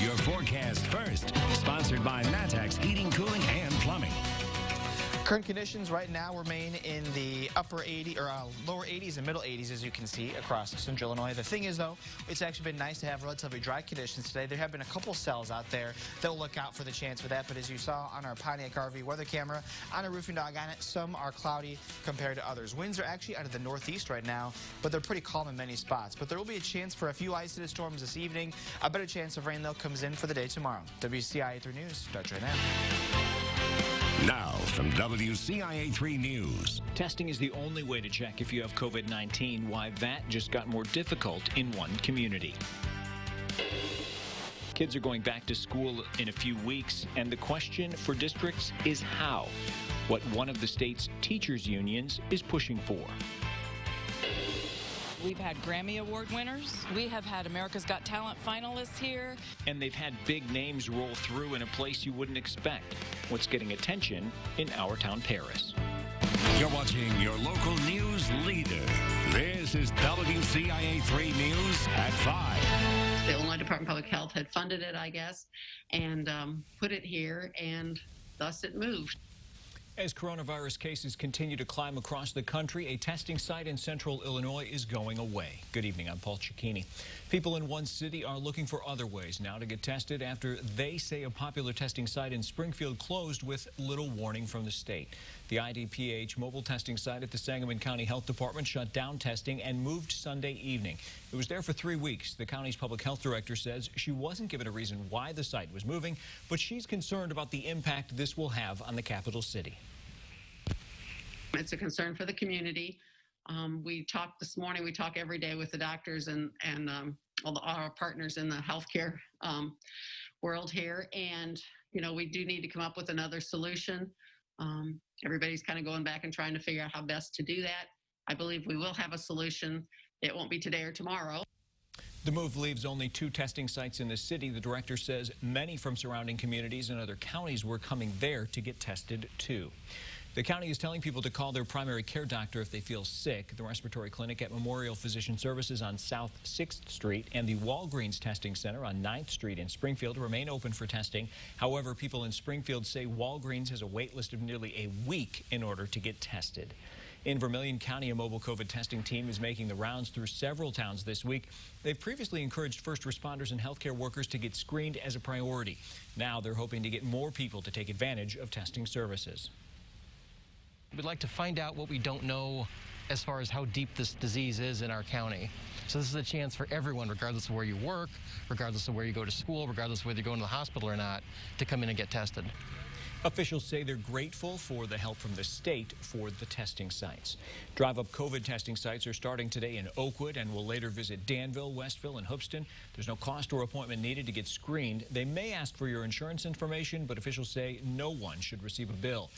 your forecast first. Sponsored by Matex Heating, Cooling, and Plumbing. Current conditions right now remain in the upper 80 or lower 80s and middle 80s, as you can see across central Illinois. The thing is, though, it's actually been nice to have relatively dry conditions today. There have been a couple cells out there that will look out for the chance for that. But as you saw on our Pontiac RV weather camera, on a roofing dog on it, some are cloudy compared to others. Winds are actually out of the northeast right now, but they're pretty calm in many spots. But there will be a chance for a few isolated storms this evening. A better chance of rain, though, comes in for the day tomorrow. WCIA 3 News starts right now. Now, from WCIA 3 News. Testing is the only way to check if you have COVID-19. Why that just got more difficult in one community. Kids are going back to school in a few weeks, and the question for districts is how. What one of the state's teachers' unions is pushing for. We've had Grammy Award winners. We have had America's Got Talent finalists here. And they've had big names roll through in a place you wouldn't expect. What's getting attention in our town, Paris. You're watching your local news leader. This is WCIA 3 News at 5. The Illinois Department of Public Health had funded it, I guess, and put it here, and thus it moved. As coronavirus cases continue to climb across the country, a testing site in central Illinois is going away. Good evening, I'm Paul Cicchini. People in one city are looking for other ways now to get tested after they say a popular testing site in Springfield closed with little warning from the state. The IDPH mobile testing site at the Sangamon County Health Department shut down testing and moved Sunday evening. It was there for 3 weeks. The county's public health director says she wasn't given a reason why the site was moving, but she's concerned about the impact this will have on the capital city. It's a concern for the community. We talked this morning, we talk every day with the doctors and all our partners in the healthcare world here. And, you know, we do need to come up with another solution. Everybody's kind of going back and trying to figure out how best to do that. I believe we will have a solution. It won't be today or tomorrow. The move leaves only 2 testing sites in the city. The director says many from surrounding communities and other counties were coming there to get tested too. The county is telling people to call their primary care doctor if they feel sick. The respiratory clinic at Memorial Physician Services on South 6th Street and the Walgreens Testing Center on 9th Street in Springfield remain open for testing. However, people in Springfield say Walgreens has a wait list of nearly a week in order to get tested. In Vermilion County, a mobile COVID testing team is making the rounds through several towns this week. They've previously encouraged first responders and healthcare workers to get screened as a priority. Now they're hoping to get more people to take advantage of testing services. We'd like to find out what we don't know as far as how deep this disease is in our county. So this is a chance for everyone, regardless of where you work, regardless of where you go to school, regardless of whether you're going to the hospital or not, to come in and get tested. Officials say they're grateful for the help from the state for the testing sites. Drive-up COVID testing sites are starting today in Oakwood and will later visit Danville, Westville, and Hoopeston. There's no cost or appointment needed to get screened. They may ask for your insurance information, but officials say no one should receive a bill.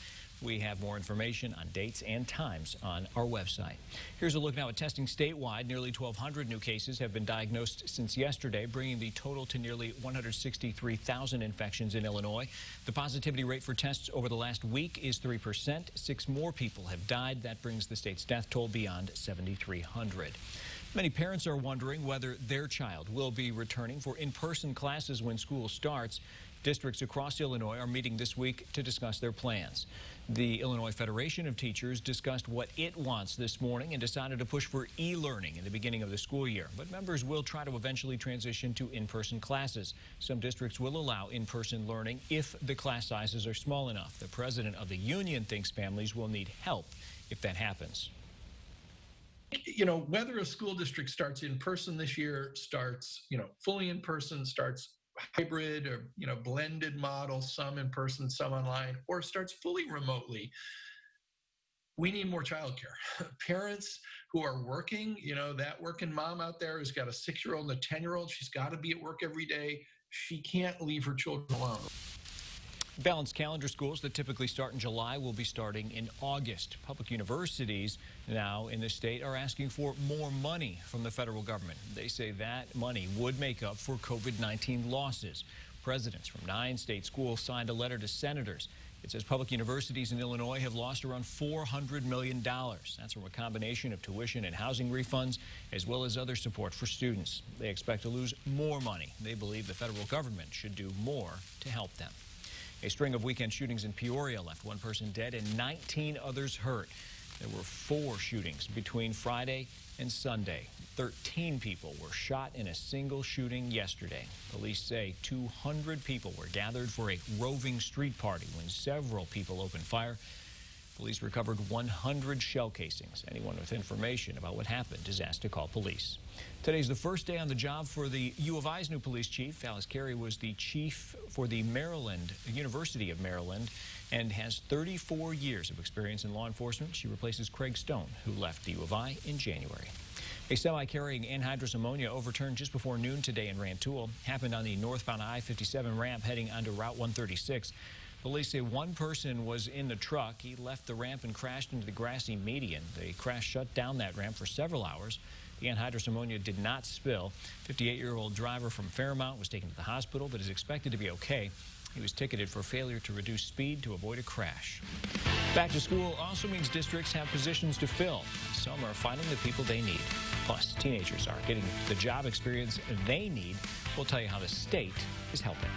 We have more information on dates and times on our website. Here's a look now at testing statewide. Nearly 1,200 new cases have been diagnosed since yesterday, bringing the total to nearly 163,000 infections in Illinois. The positivity rate for tests over the last week is 3%. 6 more people have died. That brings the state's death toll beyond 7,300. Many parents are wondering whether their child will be returning for in-person classes when school starts. Districts across Illinois are meeting this week to discuss their plans. The Illinois Federation of Teachers discussed what it wants this morning and decided to push for e-learning in the beginning of the school year. But members will try to eventually transition to in-person classes. Some districts will allow in-person learning if the class sizes are small enough. The president of the union thinks families will need help if that happens. You know, whether a school district starts in person this year, starts, fully in person, starts hybrid or, blended model, some in person, some online, or starts fully remotely, we need more childcare. Parents who are working, that working mom out there who's got a 6-year-old and a 10-year-old, she's got to be at work every day. She can't leave her children alone. Balanced calendar schools that typically start in July will be starting in August. Public universities now in the state are asking for more money from the federal government. They say that money would make up for COVID-19 losses. Presidents from 9 state schools signed a letter to senators It says public universities in Illinois have lost around $400 million. That's from a combination of tuition and housing refunds, as well as other support for students. They expect to lose more money. They believe the federal government should do more to help them. A string of weekend shootings in Peoria left one person dead and 19 others hurt. There were 4 shootings between Friday and Sunday. 13 people were shot in a single shooting yesterday. Police say 200 people were gathered for a roving street party when several people opened fire. Police recovered 100 shell casings. Anyone with information about what happened is asked to call police. Today's the first day on the job for the U of I's new police chief. Alice Carey was the chief for the University of Maryland and has 34 years of experience in law enforcement. She replaces Craig Stone, who left the U of I in January. A semi carrying anhydrous ammonia overturned just before noon today in Rantoul. Happened on the northbound I-57 ramp heading onto Route 136. Police say one person was in the truck. He left the ramp and crashed into the grassy median. The crash shut down that ramp for several hours. The anhydrous ammonia did not spill. 58-year-old driver from Fairmount was taken to the hospital but is expected to be okay. He was ticketed for failure to reduce speed to avoid a crash. Back to school also means districts have positions to fill. Some are finding the people they need. Plus, teenagers are getting the job experience they need. We'll tell you how the state is helping.